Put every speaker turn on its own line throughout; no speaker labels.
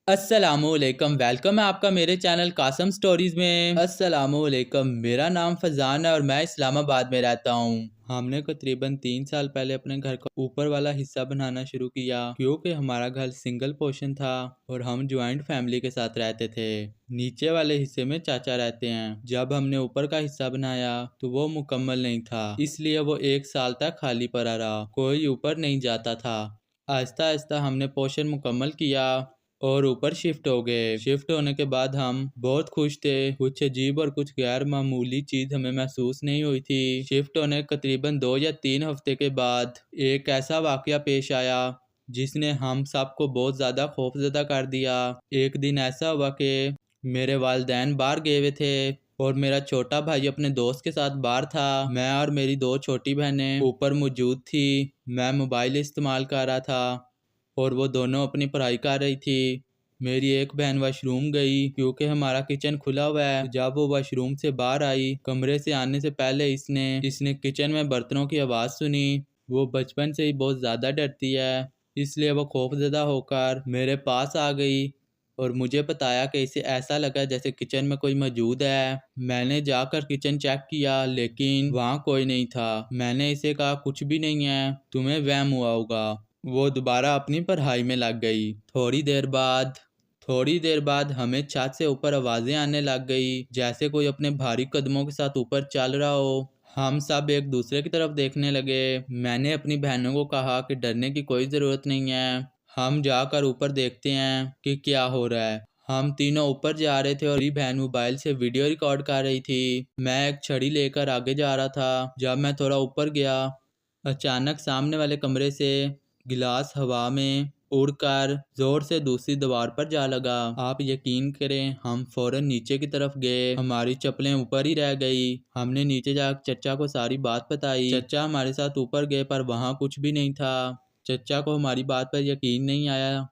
अस्सलामुअलैकुम। वेलकम है आपका मेरे चैनल कासम स्टोरीज में। अस्सलामुअलैकुम। मेरा नाम फजान है और मैं इस्लामाबाद में रहता हूँ। हमने तकरीबन 3 साल पहले अपने घर का ऊपर वाला हिस्सा बनाना शुरू किया क्योंकि हमारा घर सिंगल पोर्शन था और हम ज्वाइंट फैमिली के साथ रहते थे। नीचे वाले हिस्से में चाचा रहते हैं। जब हमने ऊपर का हिस्सा बनाया तो वो मुकम्मल नहीं था, इसलिए वो 1 साल तक खाली पड़ा रहा, कोई ऊपर नहीं जाता था। आहिस्ता आहिस्ता हमने पोर्शन मुकम्मल किया और ऊपर शिफ्ट हो गए। शिफ्ट होने के बाद हम बहुत खुश थे। कुछ अजीब और कुछ गैर मामूली चीज हमें महसूस नहीं हुई थी। शिफ्ट होने के तकरीबन 2 या 3 हफ्ते के बाद एक ऐसा वाकया पेश आया जिसने हम सबको बहुत ज़्यादा खौफजदा कर दिया। एक दिन ऐसा हुआ कि मेरे वालिदैन बाहर गए हुए थे और मेरा छोटा भाई अपने दोस्त के साथ बाहर था। मैं और मेरी 2 छोटी बहनें ऊपर मौजूद थी। मैं मोबाइल इस्तेमाल कर रहा था और वो दोनों अपनी पढ़ाई कर रही थी। मेरी एक बहन वॉशरूम गई क्योंकि हमारा किचन खुला हुआ है। जब वो वॉशरूम से बाहर आई, कमरे से आने से पहले इसने किचन में बर्तनों की आवाज़ सुनी। वो बचपन से ही बहुत ज़्यादा डरती है, इसलिए वो खौफजदा होकर मेरे पास आ गई और मुझे बताया कि इसे ऐसा लगा जैसे किचन में कोई मौजूद है। मैंने जाकर किचन चेक किया लेकिन वहाँ कोई नहीं था। मैंने इसे कहा कुछ भी नहीं है, तुम्हें वहम हुआ होगा। वो दोबारा अपनी पढ़ाई में लग गई। थोड़ी देर बाद हमें छत से ऊपर आवाज़ें आने लग गई जैसे कोई अपने भारी कदमों के साथ ऊपर चल रहा हो। हम सब एक दूसरे की तरफ देखने लगे। मैंने अपनी बहनों को कहा कि डरने की कोई ज़रूरत नहीं है, हम जाकर ऊपर देखते हैं कि क्या हो रहा है। हम तीनों ऊपर जा रहे थे और मेरी बहन मोबाइल से वीडियो रिकॉर्ड कर रही थी। मैं एक छड़ी लेकर आगे जा रहा था। जब मैं थोड़ा ऊपर गया, अचानक सामने वाले कमरे से गिलास हवा में उड़कर जोर से दूसरी दीवार पर जा लगा। आप यकीन करें, हम फौरन नीचे की तरफ गए। हमारी चप्पलें ऊपर ही रह गई। हमने नीचे जाकर चचा को सारी बात बताई। चचा हमारे साथ ऊपर गए पर वहाँ कुछ भी नहीं था। चचा को हमारी बात पर यकीन नहीं आया,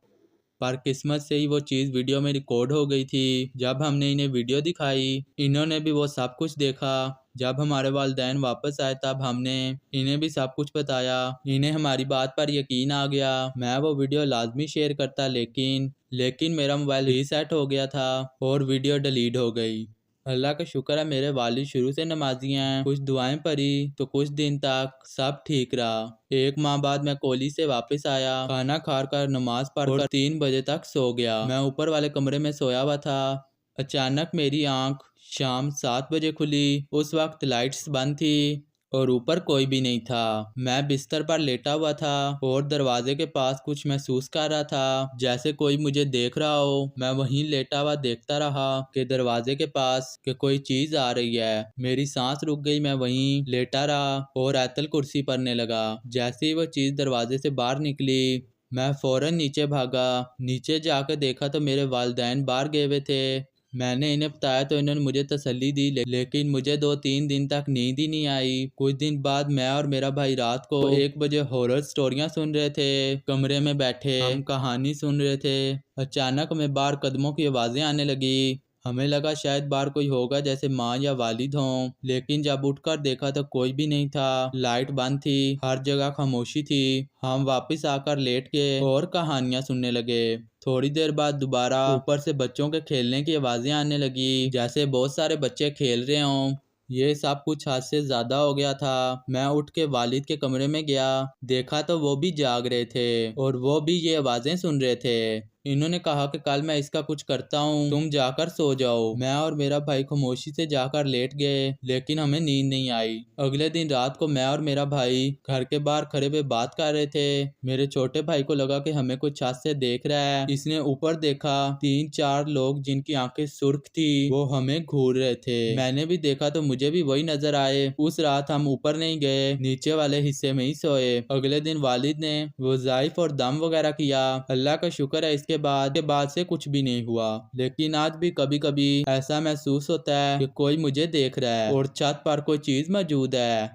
पर किस्मत से ही वो चीज़ वीडियो में रिकॉर्ड हो गई थी। जब हमने इन्हें वीडियो दिखाई, इन्होंने भी वो सब कुछ देखा। जब हमारे वालिदैन वापस आए तब हमने इन्हें भी सब कुछ बताया। इन्हें हमारी बात पर यकीन आ गया। मैं वो वीडियो लाजमी शेयर करता लेकिन मेरा मोबाइल रीसेट हो गया था और वीडियो डिलीट हो गई। अल्लाह का शुक्र है, मेरे वालिद शुरू से नमाजी हैं। कुछ दुआएं पड़ी तो कुछ दिन तक सब ठीक रहा। एक माह बाद मैं कॉलेज से वापस आया, खाना खाकर नमाज पढ़कर 3 बजे तक सो गया। मैं ऊपर वाले कमरे में सोया हुआ था। अचानक मेरी आंख शाम 7 बजे खुली। उस वक्त लाइट्स बंद थी और ऊपर कोई भी नहीं था। मैं बिस्तर पर लेटा हुआ था और दरवाजे के पास कुछ महसूस कर रहा था जैसे कोई मुझे देख रहा हो। मैं वहीं लेटा हुआ देखता रहा कि दरवाजे के पास कि कोई चीज आ रही है। मेरी सांस रुक गई। मैं वहीं लेटा रहा और आयतल कुर्सी पढ़ने लगा। जैसे ही वो चीज दरवाजे से बाहर निकली, मैं फौरन नीचे भागा। नीचे जाकर देखा तो मेरे वालिदैन बाहर गए हुए थे। मैंने इन्हें बताया तो इन्होंने मुझे तसल्ली दी, लेकिन मुझे 2-3 दिन तक नींद ही नहीं आई। कुछ दिन बाद मैं और मेरा भाई रात को 1 बजे हॉरर स्टोरियां सुन रहे थे। कमरे में बैठे हम कहानी सुन रहे थे। अचानक हमें बाहर कदमों की आवाज़ें आने लगी। हमें लगा शायद बाहर कोई होगा, जैसे माँ या वालिद हों, लेकिन जब उठकर देखा तो कोई भी नहीं था। लाइट बंद थी, हर जगह खामोशी थी। हम वापस आकर लेट गए और कहानियां सुनने लगे। थोड़ी देर बाद दोबारा ऊपर से बच्चों के खेलने की आवाजें आने लगी जैसे बहुत सारे बच्चे खेल रहे हों। ये सब कुछ हद से ज्यादा हो गया था। मैं उठ के वालिद के कमरे में गया, देखा तो वो भी जाग रहे थे और वो भी ये आवाजें सुन रहे थे। इन्होंने कहा कि कल मैं इसका कुछ करता हूँ, तुम जाकर सो जाओ। मैं और मेरा भाई खामोशी से जाकर लेट गए, लेकिन हमें नींद नहीं आई। अगले दिन रात को मैं और मेरा भाई घर के बाहर खड़े हुए बात कर रहे थे। मेरे छोटे भाई को लगा कि हमें कुछ छत से देख रहा है। इसने ऊपर देखा, 3-4 लोग जिनकी आंखें सुर्ख थी वो हमें घूर रहे थे। मैंने भी देखा तो मुझे भी वही नजर आए। उस रात हम ऊपर नहीं गए, नीचे वाले हिस्से में ही सोए। अगले दिन वालिद ने वज़ाइफ और दम वगैरह किया। अल्लाह का शुक्र है, इसके बाद से कुछ भी नहीं हुआ। लेकिन आज भी कभी कभी ऐसा महसूस होता है कि कोई मुझे देख रहा है और छत पर कोई चीज मौजूद है।